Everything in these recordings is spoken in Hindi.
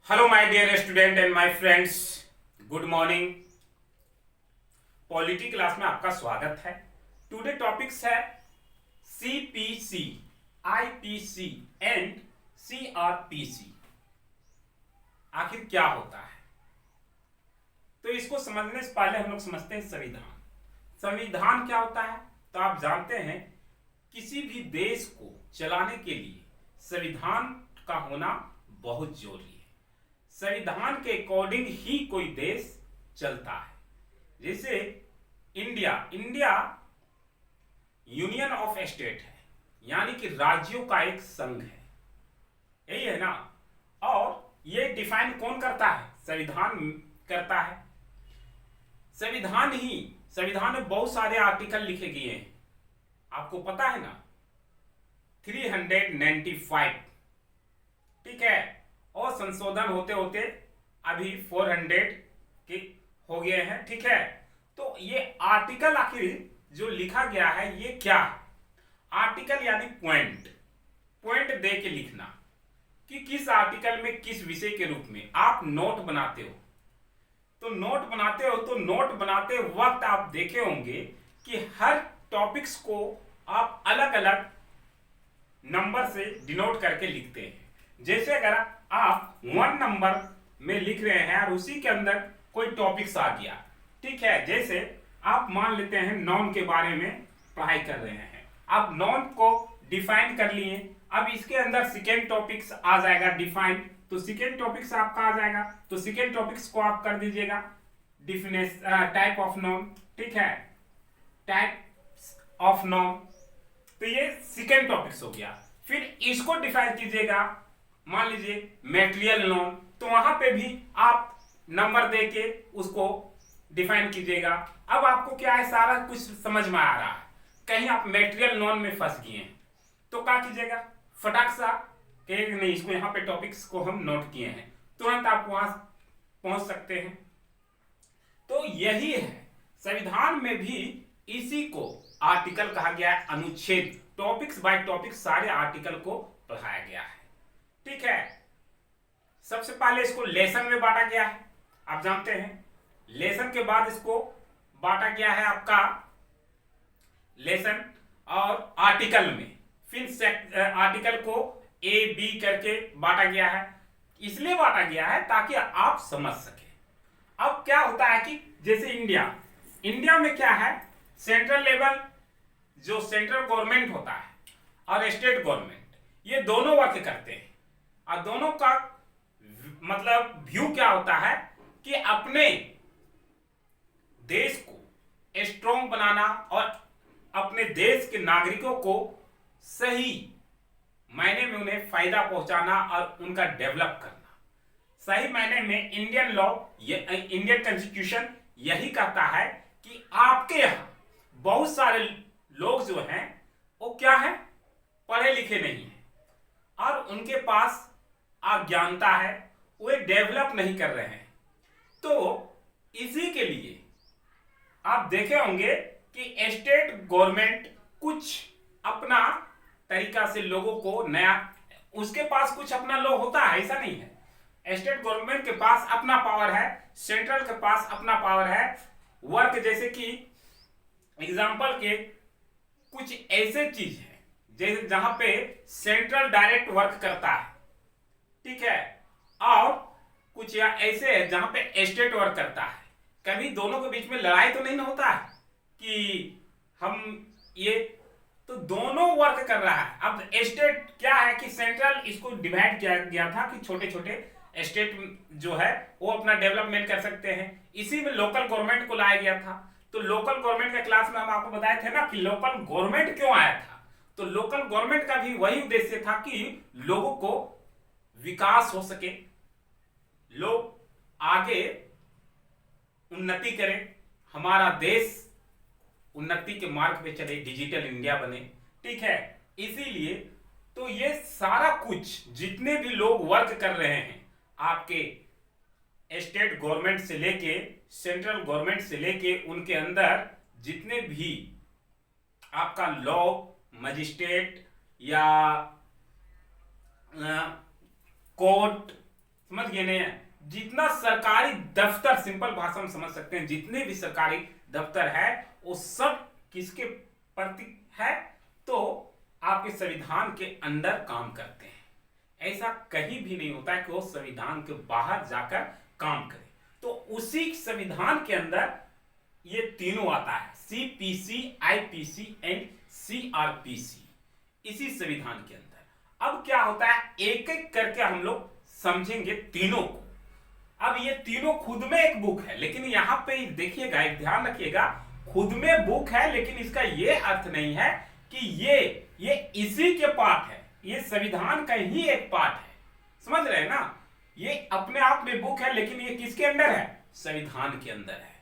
Hello my dear student and my friends, good morning. Polity class में आपका स्वागत है। टुडे टॉपिक्स है सीपीसी, आईपीसी एंड सीआरपीसी। आखिर क्या होता है? तो इसको समझने से पहले हम लोग समझते हैं संविधान। संविधान क्या होता है? तो आप जानते हैं किसी भी देश को चलाने के लिए संविधान का होना बहुत जरूरी है। संविधान के अकॉर्डिंग ही कोई देश चलता है। जैसे इंडिया यूनियन ऑफ स्टेट है, यानी कि राज्यों का एक संघ है, यही है ना। और ये डिफाइन कौन करता है? संविधान करता है। संविधान में बहुत सारे आर्टिकल लिखे गए हैं, आपको पता है ना, 395, ठीक है। और संशोधन होते होते अभी 400 के हो गए हैं, ठीक है। तो ये आर्टिकल आखिर जो लिखा गया है ये क्या है? आर्टिकल यानी पॉइंट दे के लिखना कि किस आर्टिकल में किस विषय के रूप में आप नोट बनाते हो। तो नोट बनाते वक्त आप देखे होंगे कि हर टॉपिक्स को आप अलग अलग नंबर से डिनोट करके लिखते हैं। जैसे अगर आप 1 नंबर में लिख रहे हैं और उसी के अंदर कोई टॉपिक्स आ गया, ठीक है। जैसे आप मान लेते हैं नॉन के बारे में पढ़ाई कर रहे हैं, आप नॉन को डिफाइन कर लिए, अब इसके अंदर सेकेंड टॉपिक्स आ जाएगा डिफाइन, तो सेकेंड टॉपिक्स आपका आ जाएगा, तो सेकेंड टॉपिक्स को आप कर दीजिएगा टाइप ऑफ नॉन, ठीक है, टाइप ऑफ नॉन। तो ये सेकेंड टॉपिक्स हो गया। फिर इसको डिफाइन कीजिएगा, मान लीजिए मेटेरियल नॉन, तो वहां पे भी आप नंबर देके उसको डिफाइन कीजिएगा। अब आपको क्या है, सारा कुछ समझ में आ रहा है। कहीं आप मेटेरियल नॉन में फंस गए हैं तो क्या कीजिएगा, फटाक सा कहेंगे नहीं, इसको यहाँ पे टॉपिक्स को हम नोट किए हैं, तुरंत आप वहां पहुंच सकते हैं। तो यही है, संविधान में भी इसी को आर्टिकल कहा गया है, अनुच्छेद, टॉपिक्स बाय टॉपिक्स सारे आर्टिकल को पढ़ाया गया है, ठीक है। सबसे पहले इसको लेसन में बांटा गया है, आप जानते हैं। लेसन के बाद इसको बांटा गया है आपका लेसन और आर्टिकल में, फिर आर्टिकल को ए बी करके बांटा गया है। इसलिए बांटा गया है ताकि आप समझ सके। अब क्या होता है कि जैसे इंडिया में क्या है, सेंट्रल लेवल जो सेंट्रल गवर्नमेंट होता है और स्टेट गवर्नमेंट, ये दोनों वर्क करते हैं। और दोनों का मतलब व्यू क्या होता है कि अपने देश को स्ट्रॉन्ग बनाना और अपने देश के नागरिकों को सही मायने में उन्हें फायदा पहुंचाना और उनका डेवलप करना। सही मायने में इंडियन लॉ, इंडियन कॉन्स्टिट्यूशन यही कहता है कि आपके यहां बहुत सारे लोग जो हैं वो क्या है, पढ़े लिखे नहीं है और उनके पास अज्ञानता है, वे डेवलप नहीं कर रहे हैं। तो इसी के लिए आप देखे होंगे कि स्टेट गवर्नमेंट कुछ अपना तरीका से लोगों को नया, उसके पास कुछ अपना लॉ होता है, ऐसा नहीं है। स्टेट गवर्नमेंट के पास अपना पावर है, सेंट्रल के पास अपना पावर है। वर्क जैसे कि एग्जांपल के कुछ ऐसे चीज है जैसे जहां पे सेंट्रल डायरेक्ट वर्क करता है, ठीक है, और कुछ या ऐसे है जहां पे स्टेट वर्क करता है। कभी दोनों के बीच में लड़ाई तो नहीं होता है कि हम ये, तो दोनों वर्क कर रहा है। अब स्टेट क्या है कि सेंट्रल इसको डिवाइड किया गया था कि छोटे छोटे स्टेट जो है वो अपना डेवलपमेंट कर सकते हैं। इसी में लोकल गवर्नमेंट को लाया गया था। तो लोकल गवर्नमेंट के क्लास में हम आपको बताए थे ना कि लोकल गवर्नमेंट क्यों आया था। तो लोकल गवर्नमेंट का भी वही उद्देश्य था कि लोगों को विकास हो सके, लोग आगे उन्नति करें, हमारा देश उन्नति के मार्ग पे चले, डिजिटल इंडिया बने, ठीक है। इसीलिए तो ये सारा कुछ जितने भी लोग वर्क कर रहे हैं, आपके स्टेट गवर्नमेंट से लेके सेंट्रल गवर्नमेंट से लेके उनके अंदर जितने भी आपका लॉ, मजिस्ट्रेट या कोर्ट, समझ गए नहीं है? जितना सरकारी दफ्तर, सिंपल भाषा में समझ सकते हैं, जितने भी सरकारी दफ्तर है वो सब किसके प्रति है? तो आपके संविधान के अंदर काम करते हैं। ऐसा कहीं भी नहीं होता है कि वो संविधान के बाहर जाकर काम करे। तो उसी संविधान के अंदर ये तीनों आता है, सीपीसी, आईपीसी एंड सीआरपीसी, इसी संविधान के अंदर। अब क्या होता है, एक एक करके हम लोग समझेंगे तीनों को। अब ये तीनों खुद में एक बुक है, लेकिन यहां पे देखिएगा, एक ध्यान रखिएगा, खुद में बुक है लेकिन इसका ये अर्थ नहीं है कि ये इसी के पार्ट है, ये संविधान का ही एक पार्ट है। समझ रहे हैं ना? ये अपने आप में बुक है लेकिन ये किसके अंदर है? संविधान के अंदर है।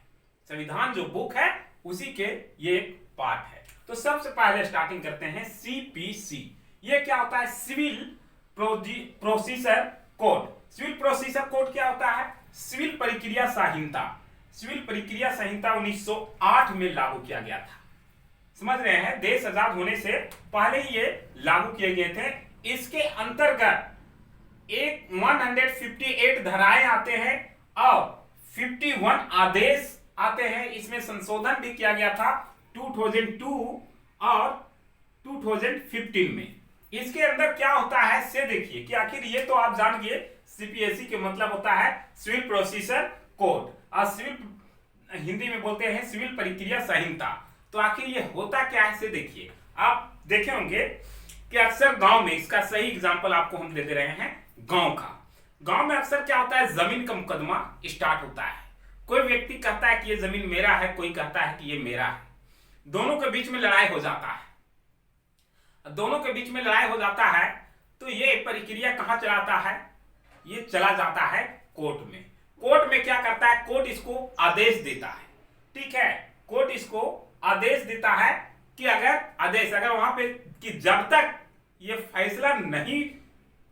संविधान जो बुक है उसी के ये एक पार्ट है। तो सबसे पहले स्टार्टिंग करते हैं सीपीसी। ये क्या होता है? Civil procedure code. Civil procedure code क्या होता है? सिविल प्रक्रिया संहिता। सिविल प्रक्रिया संहिता 1908 में लागू किया गया था। समझ रहे हैं? देश आजाद होने से पहले ही ये लागू किए गए थे। इसके अंतर्गत 158 धाराएं आते हैं और 51 आदेश आते हैं। इसमें संशोधन भी किया गया था 2002 और 2015 में। इसके अंदर क्या होता है से देखिए कि आखिर ये तो आप जान गए, सीपीएससी के मतलब होता है सिविल प्रोसीजर कोड, और सिविल हिंदी में बोलते हैं सिविल प्रक्रिया संहिता। तो आखिर ये होता क्या है से देखिए। आप देखे होंगे कि अक्सर गांव में, इसका सही एग्जांपल आपको हम दे दे रहे हैं गांव का। गांव में अक्सर क्या होता है, जमीन का मुकदमा स्टार्ट होता है। कोई व्यक्ति कहता है कि ये जमीन मेरा है, कोई कहता है कि ये मेरा है। दोनों के बीच में लड़ाई हो जाता है। दोनों के बीच में लड़ाई हो जाता है तो ये प्रक्रिया कहां चलाता है? ये चला जाता है कोर्ट में। कोर्ट में क्या करता है? कोर्ट इसको आदेश देता है। ठीक है, कोर्ट इसको आदेश देता है कि अगर वहां पे कि जब तक ये फैसला नहीं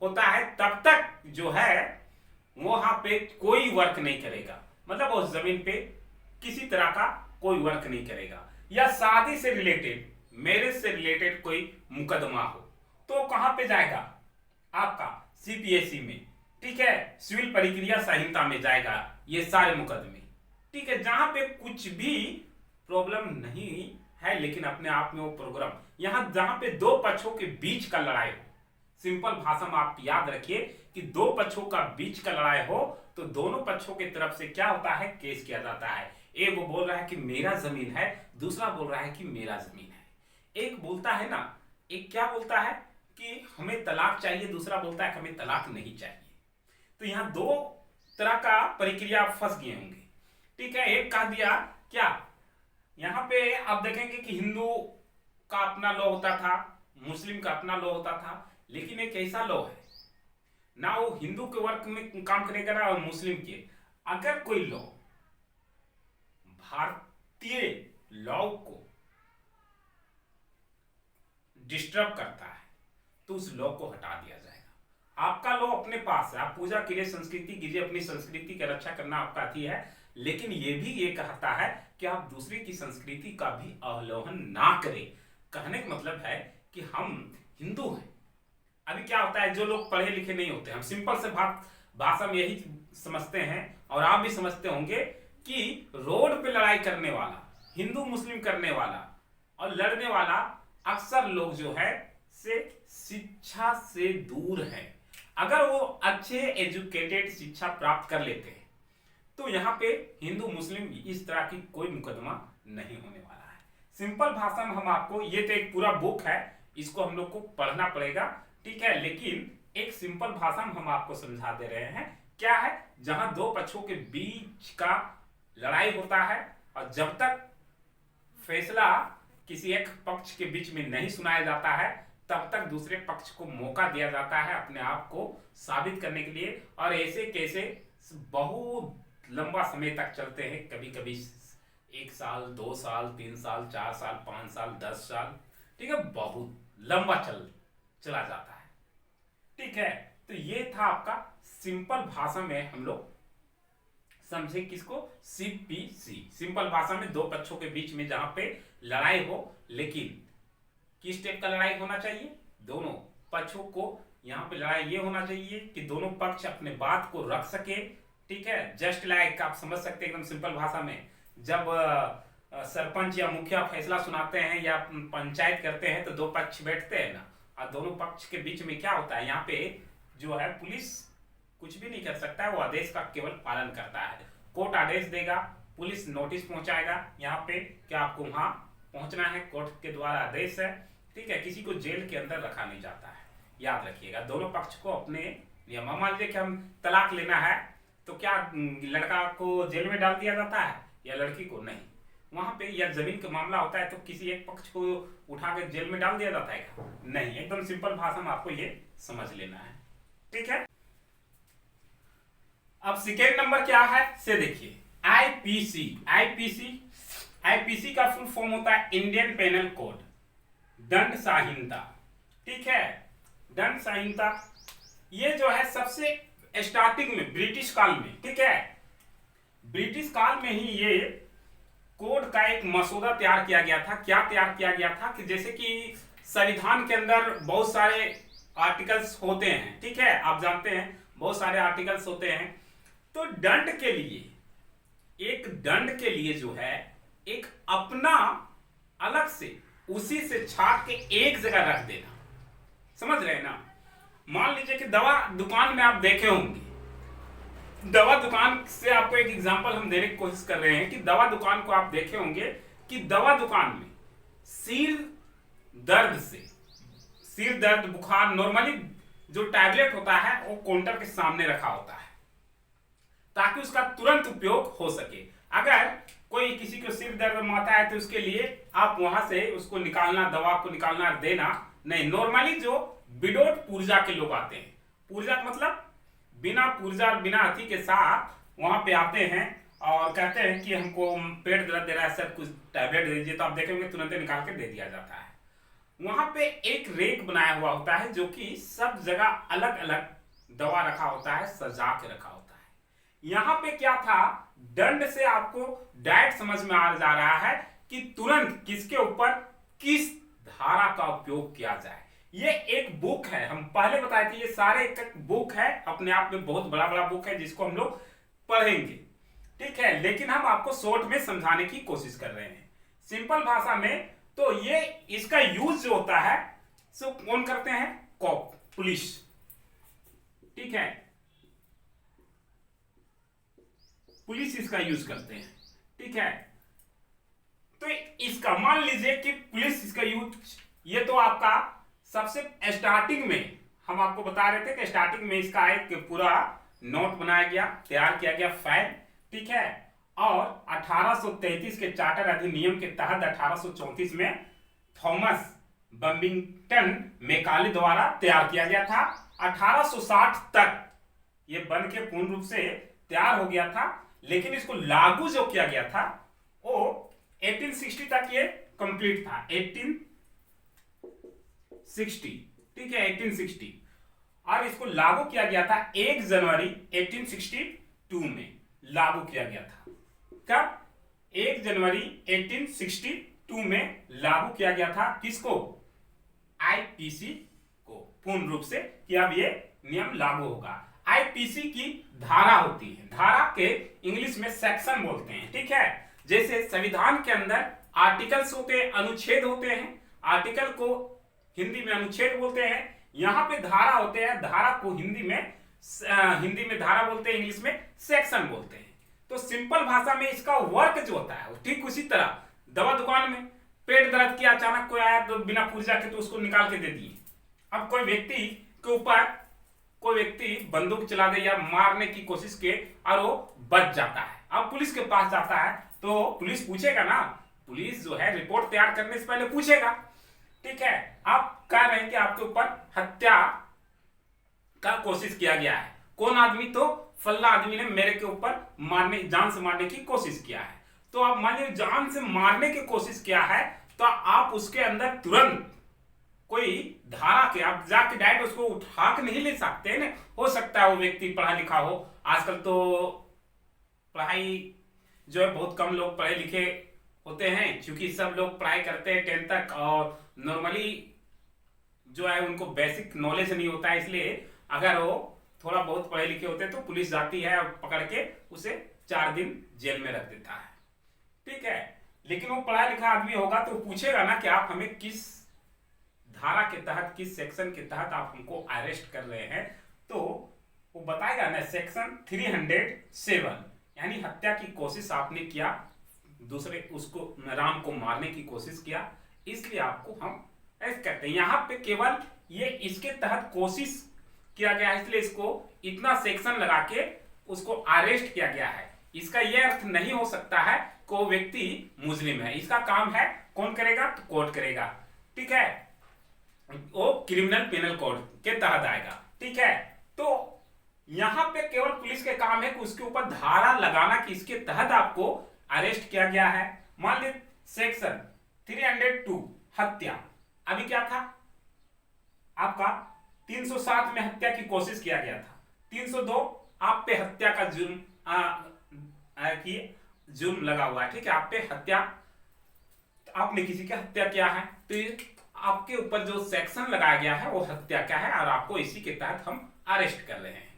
होता है तब तक जो है वहां पे कोई वर्क नहीं करेगा। मतलब उस जमीन पे किसी तरह का कोई वर्क नहीं करेगा। या शादी से रिलेटेड, मैरिज से रिलेटेड कोई मुकदमा हो तो कहां पे जाएगा? आपका सीपीएससी में। ठीक है, सिविल प्रक्रिया संहिता में जाएगा ये सारे मुकदमे। ठीक है, जहां पे कुछ भी प्रॉब्लम नहीं है लेकिन अपने आप में वो प्रोग्राम, यहां जहां पे दो पक्षों के बीच का लड़ाई हो, सिंपल भाषा में आप याद रखिए कि दो पक्षों का बीच का लड़ाई हो तो दोनों पक्षों की तरफ से क्या होता है? केस किया जाता है। एक वो बोल रहा है कि मेरा जमीन है, दूसरा बोल रहा है कि मेरा जमीन है। एक बोलता है ना, एक क्या बोलता है कि हमें तलाक चाहिए, दूसरा बोलता है कि हमें तलाक नहीं चाहिए। तो यहां दो तरह का प्रक्रिया फंस गए होंगे। ठीक है, एक कह दिया क्या, यहां पे आप देखेंगे कि हिंदू का अपना लॉ होता था, मुस्लिम का अपना लॉ होता था, लेकिन एक ऐसा लॉ है ना वो हिंदू के वर्क में काम करेगा ना और मुस्लिम के। अगर कोई लॉ भारतीय लॉ को डिस्टर्ब करता है तो उस लॉ को हटा दिया जाएगा। आपका लॉ अपने पास है, आप पूजा कीजिए, संस्कृति कीजिए, अपनी संस्कृति की रक्षा करना आपका अति है, लेकिन ये भी ये कहता है कि आप दूसरे की संस्कृति का भी अवलोकन ना करें। कहने का मतलब है कि हम हिंदू हैं। अभी क्या होता है, जो लोग पढ़े लिखे नहीं होते, हम सिंपल से भाषा में यही समझते हैं और आप भी समझते होंगे कि रोड पे लड़ाई करने वाला, हिंदू मुस्लिम करने वाला और लड़ने वाला अक्सर लोग जो है से शिक्षा से दूर है। अगर वो अच्छे एजुकेटेड शिक्षा प्राप्त कर लेते हैं तो यहाँ पे हिंदू मुस्लिम इस तरह की कोई मुकदमा नहीं होने वाला है। सिंपल भाषा में हम आपको, ये तो एक पूरा बुक है, इसको हम लोग को पढ़ना पड़ेगा। ठीक है, लेकिन एक सिंपल भाषा में हम आपको समझा दे रहे हैं क्या है, जहां दो पक्षों के बीच का लड़ाई होता है और जब तक फैसला किसी एक पक्ष के बीच में नहीं सुनाया जाता है तब तक दूसरे पक्ष को मौका दिया जाता है अपने आप को साबित करने के लिए। और ऐसे कैसे बहुत लंबा समय तक चलते हैं, कभी कभी 1 साल, 2 साल, 3 साल, 4 साल, 5 साल, 10 साल। ठीक है, बहुत लंबा चला जाता है। ठीक है, तो ये था आपका सिंपल भाषा में हम लोग समझे किसको, सीपीसी। सिंपल भाषा में दो पक्षों के बीच में जहां पे लड़ाई हो, लेकिन किस टाइप का लड़ाई होना चाहिए, दोनों पक्षों को यहाँ पे लड़ाई ये होना चाहिए कि दोनों पक्ष अपने बात को रख सके, ठीक है। जस्ट लाइक आप समझ सकते हैं एकदम सिंपल भाषा में, जब सरपंच या मुखिया फैसला सुनाते हैं या पंचायत करते हैं तो दो पक्ष बैठते हैं ना, और दोनों पक्ष के बीच में क्या होता है, यहाँ पे जो है पुलिस कुछ भी नहीं कर सकता है, वो आदेश का केवल पालन करता है। कोर्ट आदेश देगा, पुलिस नोटिस पहुंचाएगा यहाँ पे कि आपको वहां पहुंचना है, कोर्ट के द्वारा आदेश है, ठीक है। किसी को जेल के अंदर रखा नहीं जाता है, याद रखिएगा। दोनों पक्ष को अपने नियम, मान लीजिए कि हम तलाक लेना है तो क्या लड़का को जेल में डाल दिया जाता है या लड़की को? नहीं। वहां पे या जमीन का मामला होता है तो किसी एक पक्ष को उठा के जेल में डाल दिया जाता है क्या? नहीं। एकदम सिंपल भाषा में आपको ये समझ लेना है, ठीक है। अब सेकेंड नंबर क्या है से देखिए, आईपीसी। आईपीसी का फुल फॉर्म होता है इंडियन पेनल कोड, दंड संहिता, ठीक है। दंड संहिता ये जो है सबसे स्टार्टिंग में ब्रिटिश काल में, ठीक है, ब्रिटिश काल में ही ये कोड का एक मसौदा तैयार किया गया था। क्या तैयार किया गया था कि जैसे कि संविधान के अंदर बहुत सारे आर्टिकल्स होते हैं, ठीक है, आप जानते हैं बहुत सारे आर्टिकल्स होते हैं। तो दंड के लिए, एक दंड के लिए जो है एक अपना अलग से उसी से छाट के एक जगह रख देना, समझ रहे हैं ना। मान लीजिए कि दवा दुकान में आप देखे होंगे, दवा दुकान से आपको एक एग्जांपल हम देने की कोशिश कर रहे हैं कि दवा दुकान को आप देखे होंगे कि दवा दुकान में सिर दर्द से, सिर दर्द बुखार, नॉर्मली जो टैबलेट होता है वो काउंटर के सामने रखा होता है ताकि उसका तुरंत उपयोग हो सके। अगर कोई किसी को सिर दर्द माता है तो उसके लिए आप वहां से उसको निकालना, दवा को निकालना, देना नहीं। नॉर्मली जो विदाउट पुर्जा के लोग आते हैं, पुर्जा का मतलब बिना पुर्जा और बिना अथी के साथ वहां पे आते हैं और कहते हैं कि हमको पेट दर्द दे रहा है सर, कुछ टैबलेट दे दीजिए, तो आप देखेंगे तुरंत निकाल के दे दिया जाता है। वहां पे एक रेक बनाया हुआ होता है जो कि सब जगह अलग अलग दवा रखा होता है, सजा के रखा होता है। यहां पे क्या था, दंड से आपको डायरेक्ट समझ में आ जा रहा है कि तुरंत किसके ऊपर किस धारा का उपयोग किया जाए। ये एक बुक है, हम पहले बताए थे, ये सारे एक बुक है, अपने आप में बहुत बड़ा बड़ा बुक है जिसको हम लोग पढ़ेंगे, ठीक है। लेकिन हम आपको शॉर्ट में समझाने की कोशिश कर रहे हैं सिंपल भाषा में। तो ये इसका यूज जो होता है सो कौन करते हैं, कॉप, पुलिस, ठीक है, पुलिस इसका यूज करते हैं, ठीक है। तो इसका मान लीजिए कि पुलिस इसका यूज, ये तो आपका सबसे स्टार्टिंग में हम आपको बता रहे थे कि स्टार्टिंग में इसका एक पूरा नोट बनाया गया, तैयार किया गया फाइल, ठीक है। और 1833 के चार्टर अधिनियम के तहत 1834 में थॉमस बम्बिंगटन मैकाले द्वारा तैयार किया गया था। 1860 तक ये बन के पूर्ण रूप से तैयार हो गया था, लेकिन इसको लागू जो किया गया था वो 1860 तक ये कंप्लीट था, 1860, ठीक है, 1860। और इसको लागू किया गया था 1 जनवरी 1862 में लागू किया गया था। कब? 1 जनवरी 1862 में लागू किया गया था। किसको? आईपीसी को, पूर्ण रूप से कि अब ये नियम लागू होगा। आईपीसी की धारा होती है, धारा के इंग्लिश में सेक्शन बोलते हैं, ठीक है। जैसे संविधान के अंदर आर्टिकल्स होते हैं, अनुच्छेद होते हैं, आर्टिकल को हिंदी में अनुच्छेद बोलते हैं। यहां पे धारा होते हैं, धारा को हिंदी में धारा बोलते हैं, इंग्लिश में सेक्शन बोलते हैं। तो सिंपल भाषा में इसका वर्क जो होता है ठीक उसी तरह दवा दुकान में पेट दर्द किया, अचानक कोई आया तो बिना पूजा के तो उसको निकाल के दे दिए। अब कोई व्यक्ति के ऊपर कोई व्यक्ति बंदूक चला दे या मारने की कोशिश के और वो बच जाता है, अब पुलिस के पास जाता है तो पुलिस पूछेगा ना, पुलिस जो है रिपोर्ट तैयार करने से पहले पूछेगा, ठीक है। आप कह रहे हैं कि आपके ऊपर हत्या का कोशिश किया गया है, कौन आदमी? तो फल्ला आदमी ने मेरे के ऊपर मारने, जान से मारने की कोशिश किया है। तो आप मान लीजिए जान से मारने की कोशिश किया है तो आप उसके अंदर तुरंत कोई धारा के आप जाके डायरेक्ट उसको उठा के नहीं ले सकते ना। हो सकता है वो व्यक्ति पढ़ा लिखा हो, आजकल तो पढ़ाई जो है बहुत कम लोग पढ़े लिखे होते हैं, क्योंकि सब लोग पढ़ाई करते हैं 10th तक और नॉर्मली जो है उनको बेसिक नॉलेज नहीं होता है, इसलिए अगर वो थोड़ा बहुत पढ़े लिखे होते तो पुलिस जाती है और पकड़ के उसे 4 दिन जेल में रख देता है, ठीक है। लेकिन वो पढ़ा लिखा आदमी होगा तो पूछेगा ना कि आप हमें किस धारा के तहत, किस सेक्शन के तहत आप हमको अरेस्ट कर रहे हैं, तो वो बताएगा ना सेक्शन 307, यानी हत्या की कोशिश आपने किया, दूसरे उसको राम को मारने की कोशिश किया, इसलिए आपको हम अरेस्ट करते हैं। यहाँ पे केवल ये इसके तहत कोशिश किया गया है, इसलिए इसको इतना सेक्शन लगा के उसको अरेस्ट किया गया है। इसका यह अर्थ नहीं हो सकता है कि वो व्यक्ति मुस्लिम है, इसका काम है कौन करेगा, तो कोर्ट करेगा, ठीक है, वो क्रिमिनल पेनल कोड के तहत आएगा, ठीक है। तो यहां पे केवल पुलिस के काम है कि उसके ऊपर धारा लगाना कि इसके तहत आपको अरेस्ट किया गया है। मान लीजिए सेक्शन 302 हत्या, अभी क्या था आपका 307 में हत्या की कोशिश किया गया था, 302 आप पे हत्या का जुर्म लगा हुआ है, ठीक है, आप पे हत्या, आपने किसी की हत्या किया है, तो आपके ऊपर जो सेक्शन लगाया गया है वो हत्या का है और आपको इसी के तहत हम अरेस्ट कर रहे हैं,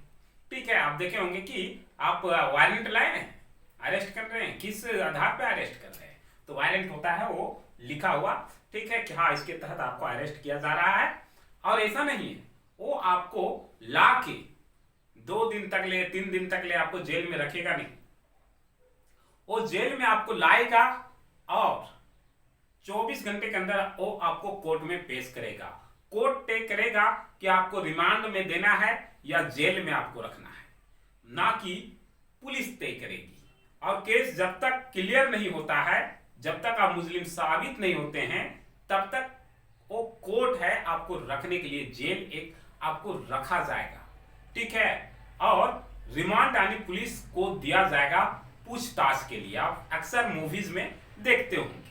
ठीक है। आप देखे होंगे कि आप वारंट लाए हैं, अरेस्ट कर रहे हैं, किस आधार पे अरेस्ट कर रहे हैं, तो वारंट होता है वो लिखा हुआ, ठीक है, कि हाँ इसके तहत आपको अरेस्ट किया जा रहा है। और ऐसा नहीं है वो आपको ला के 2 दिन तक ले 3 दिन तक ले आपको जेल में रखेगा नहीं, वो जेल में आपको लाएगा और 24 घंटे के अंदर वो आपको कोर्ट में पेश करेगा। कोर्ट तय करेगा कि आपको रिमांड में देना है या जेल में आपको रखना है, ना कि पुलिस तय करेगी। और केस जब तक क्लियर नहीं होता है, जब तक आप मुस्लिम साबित नहीं होते हैं, तब तक वो कोर्ट है आपको रखने के लिए, जेल एक आपको रखा जाएगा, ठीक है। और रिमांड यानी पुलिस को दिया जाएगा पूछताछ के लिए, आप अक्सर मूवीज में देखते होंगे।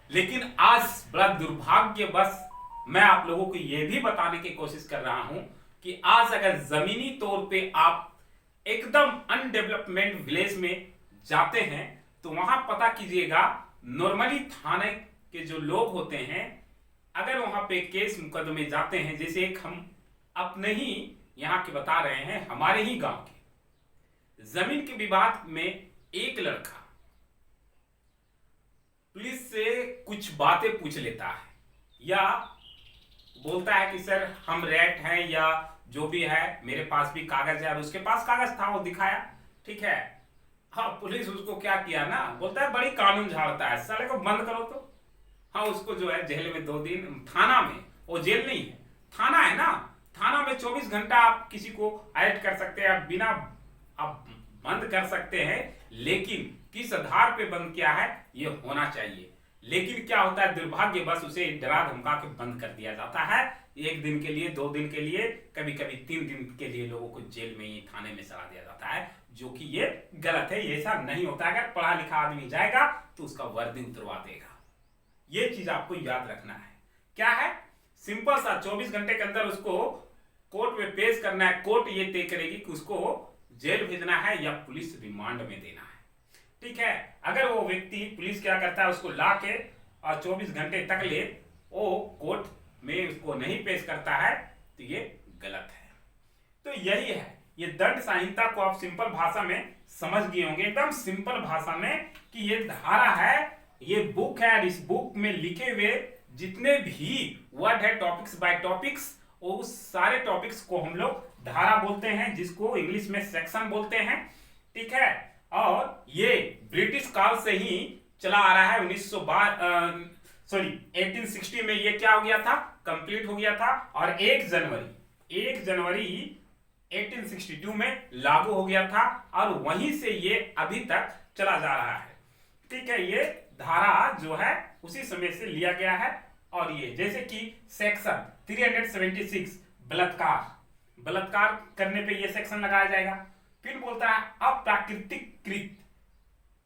लेकिन आज बड़ा दुर्भाग्यवश मैं आप लोगों को यह भी बताने की कोशिश कर रहा हूं कि आज अगर जमीनी तौर पे आप एकदम अनडेवलपमेंट विलेज में जाते हैं तो वहां पता कीजिएगा, नॉर्मली थाने के जो लोग होते हैं, अगर वहां पे केस मुकदमे जाते हैं, जैसे एक हम अपने ही यहां के बता रहे हैं, हमारे ही गांव के जमीन के विवाद में एक लड़का पुलिस से कुछ बातें पूछ लेता है या बोलता है कि सर हम रेट हैं या जो भी है, मेरे पास भी कागज है, और उसके पास कागज था, वो दिखाया, ठीक है। हाँ, पुलिस उसको क्या किया ना, बोलता है बड़ी कानून झाड़ता है, साले को बंद करो तो। हाँ, उसको जो है जेल में 2 दिन, थाना में, वो जेल नहीं है, थाना है ना, थाना में 24 घंटा आप किसी को अरेस्ट कर सकते हैं, बिना आप बंद कर सकते हैं, लेकिन किस आधार पे बंद किया है ये होना चाहिए। लेकिन क्या होता है, दुर्भाग्यवश उसे डरा धमका के बंद कर दिया जाता है, 1 दिन के लिए, 2 दिन के लिए, कभी कभी 3 दिन के लिए लोगों को जेल में ही, थाने में सड़ा दिया जाता है, जो कि ये गलत है, ये ऐसा नहीं होता। अगर पढ़ा लिखा आदमी जाएगा तो उसका वर्दी उतरवा देगा, ये चीज आपको याद रखना है। क्या है, सिंपल सा 24 घंटे के अंदर उसको कोर्ट में पेश करना है, कोर्ट ये तय करेगी कि उसको जेल भेजना है या पुलिस रिमांड में देना है, ठीक है। अगर वो व्यक्ति, पुलिस क्या करता है, उसको ला के और 24 घंटे तक ले वो कोर्ट में उसको नहीं पेश करता है, तो ये गलत है। तो यही है, ये दंड संहिता को आप सिंपल भाषा में समझ गए होंगे, एकदम सिंपल भाषा में, कि ये धारा है, ये बुक है, और इस बुक में लिखे हुए जितने भी वर्ड है, टॉपिक्स बाय टॉपिक्स, उस सारे टॉपिक्स को हम लोग धारा बोलते हैं, जिसको इंग्लिश में सेक्शन बोलते हैं, ठीक है। और ये ब्रिटिश काल से ही चला आ रहा है, 1860 में ये क्या हो गया था, कंप्लीट हो गया था, और 1 जनवरी 1862 में लागू हो गया था, और वहीं से ये अभी तक चला जा रहा है, ठीक है। ये धारा जो है उसी समय से लिया गया है। और ये जैसे कि सेक्शन 376 बलात्कार करने पे ये सेक्शन लगाया जाएगा। फिर बोलता है अप्राकृतिक कृत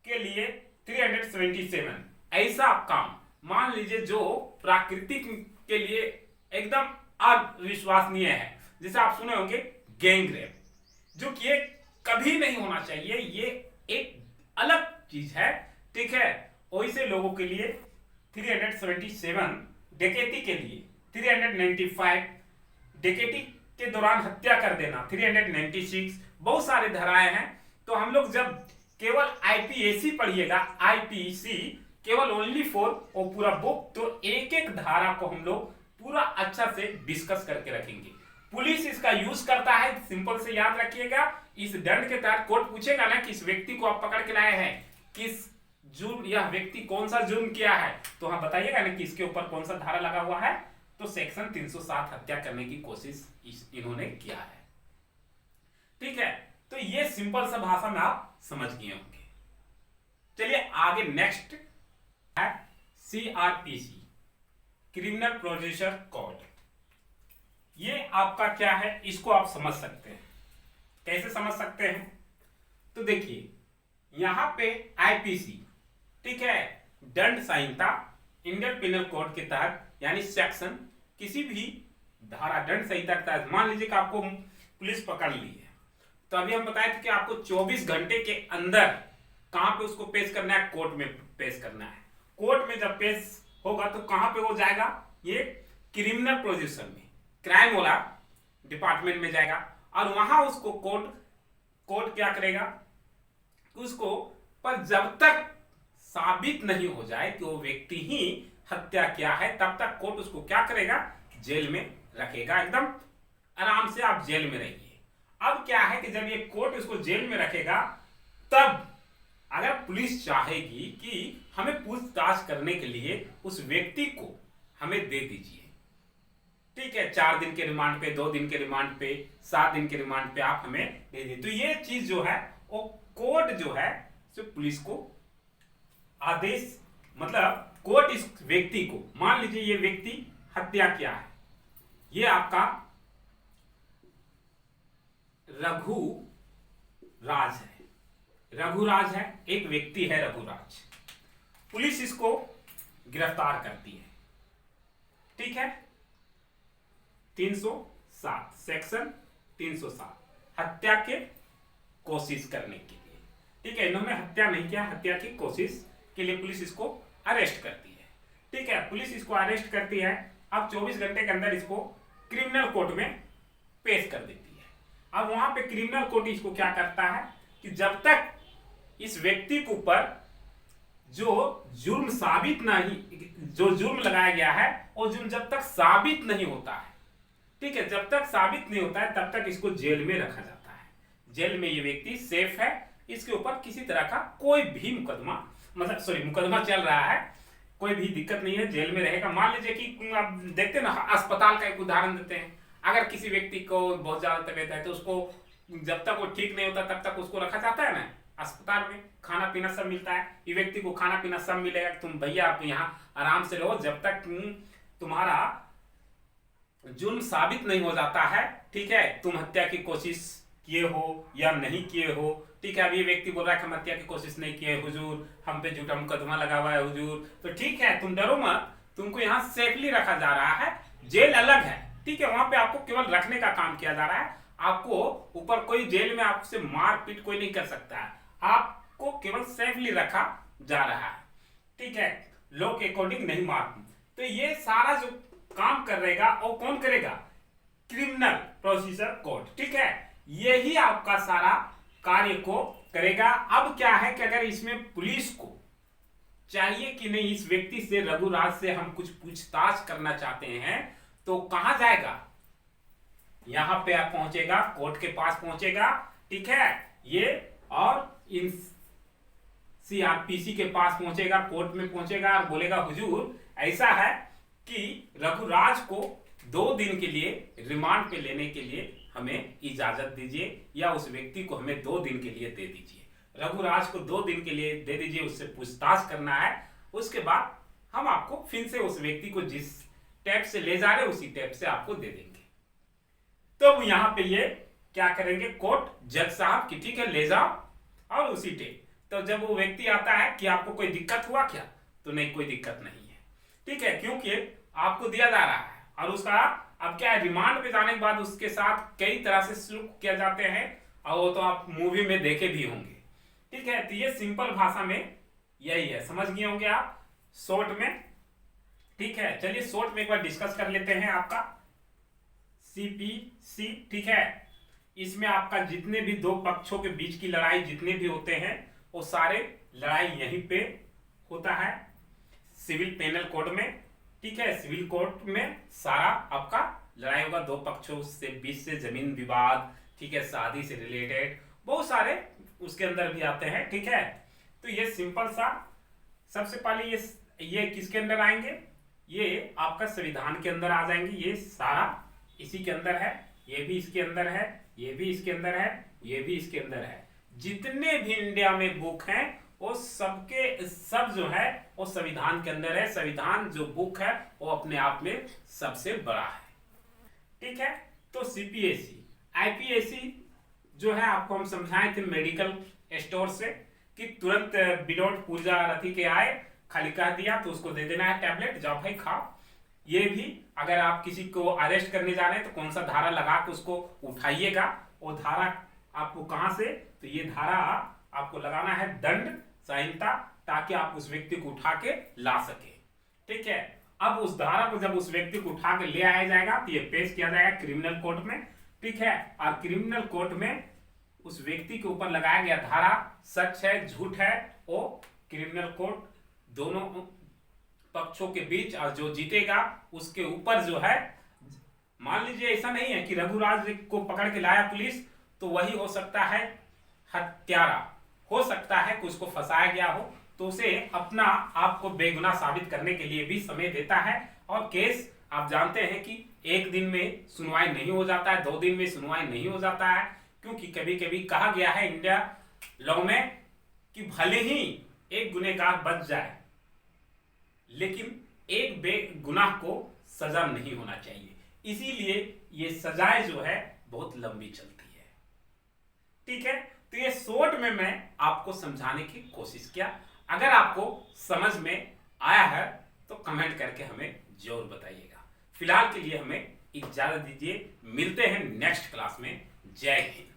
के लिए 377 ऐसा काम, मान लीजिए जो प्राकृतिक के लिए एकदम अविश्वसनीय है, जैसे आप सुने होंगे गैंग रेप, जो कि ये कभी नहीं होना चाहिए, ये एक अलग चीज है, ठीक है। वैसे लोगों के लिए 377 डकैती के लिए 395 डकैती के दौरान हत्या कर देना 396, बहुत सारे धाराएं हैं। तो हम लोग जब केवल आईपीएसी पढ़िएगा, आईपीसी केवल ओनली फॉर और पूरा बुक, तो एक एक धारा को हम लोग पूरा अच्छा से डिस्कस करके रखेंगे। पुलिस इसका यूज करता है, सिंपल से याद रखिएगा। इस दंड के तहत कोर्ट पूछेगा ना कि इस व्यक्ति को आप पकड़ के लाए हैं, किस जुर्म, यह व्यक्ति कौन सा जुर्म किया है, तो हाँ बताइएगा ना कि इसके ऊपर कौन सा धारा लगा हुआ है। तो सेक्शन 307 हत्या करने की कोशिश इन्होंने किया है। ठीक है, तो ये सिंपल सा भाषा में आप समझ गए होंगे। चलिए आगे नेक्स्ट है सीआरपीसी, क्रिमिनल प्रोसीजर कोड। ये आपका क्या है, इसको आप समझ सकते हैं। कैसे समझ सकते हैं, तो देखिए यहां पे आईपीसी, ठीक है, दंड संहिता, इंडियन पिनल कोड के तहत, यानी सेक्शन, किसी भी धारा दंड संहिता के तहत, मान लीजिए कि आपको पुलिस पकड़ ली है, तो अभी हम बताए थे कि आपको 24 घंटे के अंदर कहां पे उसको पेश करना है, कोर्ट में पेश करना है। कोर्ट में जब पेश होगा तो कहां पे वो जाएगा, ये क्रिमिनल प्रोसीजर में, क्राइम वाला डिपार्टमेंट में जाएगा, और वहां उसको कोर्ट क्या करेगा, उसको पर जब तक साबित नहीं हो जाए कि वो व्यक्ति ही हत्या किया है, तब तक कोर्ट उसको क्या करेगा, जेल में रखेगा। एकदम आराम से आप जेल में रहिए। अब क्या है कि जब ये कोर्ट उसको जेल में रखेगा, तब अगर पुलिस चाहेगी कि हमें पूछताछ करने के लिए उस व्यक्ति को हमें दे दीजिए, ठीक है, 4 दिन के रिमांड पे, 2 दिन के रिमांड पे, 7 दिन के रिमांड पे आप हमें दे दीजिए, तो ये चीज जो है वो कोर्ट जो है जो पुलिस को आदेश, मतलब कोर्ट इस व्यक्ति को, मान लीजिए ये व्यक्ति हत्या किया है, ये आपका रघुराज है, रघुराज है, एक व्यक्ति है रघुराज। पुलिस इसको गिरफ्तार करती है, ठीक है, 307 सेक्शन 307 हत्या के कोशिश करने के लिए, ठीक है, इन्होंने हत्या नहीं किया, हत्या की कोशिश के लिए पुलिस इसको अरेस्ट करती है। ठीक है, पुलिस इसको अरेस्ट करती है। अब 24 घंटे के अंदर इसको क्रिमिनल कोर्ट में पेश कर देती है। अब वहां पे क्रिमिनल कोर्ट इसको क्या करता है कि जब तक इस व्यक्ति के ऊपर जो जुर्म साबित नहीं, जो जुर्म लगाया गया है वो जुर्म जब तक साबित नहीं होता है, ठीक है, जब तक साबित नहीं होता है तब तक इसको जेल में रखा जाता है। जेल में ये व्यक्ति सेफ है, इसके ऊपर किसी तरह का कोई भी मुकदमा, मतलब सॉरी मुकदमा चल रहा है, कोई भी दिक्कत नहीं है, जेल में रहेगा। मान लीजिए कि आप देखते हैं ना, अस्पताल का एक उदाहरण देते हैं, अगर किसी व्यक्ति को बहुत ज्यादा तबीयत है तो उसको जब तक वो ठीक नहीं होता तब तक उसको रखा जाता है ना अस्पताल में, खाना पीना सब मिलता है। ये व्यक्ति को खाना पीना सब मिलेगा, तुम भैया आप यहाँ आराम से रहो जब तक तुम्हारा जुर्म साबित नहीं हो जाता है, ठीक है, तुम हत्या की कोशिश किए हो या नहीं किए हो, ठीक है। अब ये व्यक्ति बोल रहा है कि हम हत्या की कोशिश नहीं किए हुजूर, हम पे झूठा मुकदमा लगा हुआ है हुजूर, तो ठीक है, तुम डरो मत, तुमको यहाँ सेफली रखा जा रहा है, जेल अलग है, ठीक है, वहां पे आपको केवल रखने का काम किया जा रहा है, आपको ऊपर कोई जेल में आपसे मारपीट कोई नहीं कर सकता है, आपको केवल सेफली रखा जा रहा है, ठीक है, लॉ के अकॉर्डिंग नहीं मार। तो ये सारा जो काम करेगा वो कौन करेगा, क्रिमिनल प्रोसीजर कोड, ठीक है, यही आपका सारा कार्य को करेगा। अब क्या है कि अगर इसमें पुलिस को चाहिए कि नहीं इस व्यक्ति से, रघुराज से हम कुछ पूछताछ करना चाहते हैं, तो कहां जाएगा, यहां पे आप पहुंचेगा, कोर्ट के पास पहुंचेगा, ठीक है, ये और इन सीआरपीसी के पास पहुंचेगा, कोर्ट में पहुंचेगा और बोलेगा हुजूर ऐसा है कि रघुराज को 2 दिन के लिए रिमांड पे लेने के लिए हमें इजाजत दीजिए, या उस व्यक्ति को हमें 2 दिन के लिए दे दीजिए, रघुराज को 2 दिन के लिए दे दीजिए, उससे पूछताछ करना है, उसके बाद हम आपको फिर से उस व्यक्ति को जिस टैप से ले जा रहे उसी टैप से आपको दे देंगे। तो यहां पे ये क्या करेंगे, कोर्ट जज साहब की, ठीक है, ले जाओ और उसी टैप। तो जब वो व्यक्ति आता है कि आपको कोई दिक्कत हुआ क्या, तो नहीं कोई दिक्कत नहीं है, ठीक है, क्योंकि आपको दिया जा रहा है, और उसका अब क्या है, रिमांड पे जाने के बाद उसके साथ कई तरह से सलूक किया जाते हैं, और वो तो आप मूवी में देखे भी होंगे, ठीक है। तो ये सिंपल भाषा में यही है, समझ गए होंगे आप शॉर्ट में। ठीक है, चलिए शॉर्ट में एक बार डिस्कस कर लेते हैं आपका सीपीसी। ठीक है, इसमें आपका जितने भी दो पक्षों के बीच की लड़ाई जितने भी होते हैं वो सारे लड़ाई यहीं पे होता है सिविल पेनल कोड में। ठीक है, सिविल कोड में सारा आपका लड़ाई होगा, दो पक्षों से बीच से जमीन विवाद, ठीक है, शादी से रिलेटेड बहुत सारे उसके अंदर भी आते हैं। ठीक है, तो ये सिंपल सा सबसे पहले ये किसके अंदर आएंगे, ये आपका संविधान के अंदर आ जाएंगे। ये सारा इसी के अंदर है, ये भी इसके अंदर है, ये भी इसके अंदर है, ये भी इसके अंदर है। जितने भी इंडिया में बुक हैं वो सबके सब जो है वो संविधान के अंदर है। संविधान जो बुक है वो अपने आप में सबसे बड़ा है। ठीक है, तो सीपीएससी आईपीएससी जो है आपको हम समझाए थे मेडिकल स्टोर से कि तुरंत विदाउट पूजा रथी के आए, खाली कह दिया तो उसको दे देना है टैबलेट, जाओ भाई खाओ। ये भी अगर आप किसी को अरेस्ट करने जा रहे हैं तो कौन सा धारा लगा के उसको उठाइएगा, वो धारा आपको कहां से, तो ये धारा आपको लगाना है दंड संहिता, ताकि आप उस व्यक्ति को उठा के ला सके। ठीक है, अब उस धारा को जब उस व्यक्ति को उठा के ले आया जाएगा तो ये पेश किया जाएगा क्रिमिनल कोर्ट में। ठीक है, और क्रिमिनल कोर्ट में उस व्यक्ति के ऊपर लगाया गया धारा सच है झूठ है, वो क्रिमिनल कोर्ट दोनों पक्षों के बीच, और जो जीतेगा उसके ऊपर जो है, मान लीजिए ऐसा नहीं है कि रघुराज को पकड़ के लाया पुलिस तो वही हो सकता है हत्यारा, हो सकता है कि उसको फंसाया गया हो, तो उसे अपना आपको बेगुनाह साबित करने के लिए भी समय देता है। और केस आप जानते हैं कि एक दिन में सुनवाई नहीं हो जाता है, 2 दिन में सुनवाई नहीं हो जाता है, क्योंकि कभी कभी कहा गया है इंडिया लॉ में कि भले ही एक गुनहगार बच जाए लेकिन एक बेगुनाह को सजा नहीं होना चाहिए, इसीलिए ये सजाएं जो है बहुत लंबी चलती है। ठीक है, तो ये शॉर्ट में मैं आपको समझाने की कोशिश किया। अगर आपको समझ में आया है तो कमेंट करके हमें जरूर बताइएगा। फिलहाल के लिए हमें इजाजत दीजिए, मिलते हैं नेक्स्ट क्लास में। जय हिंद।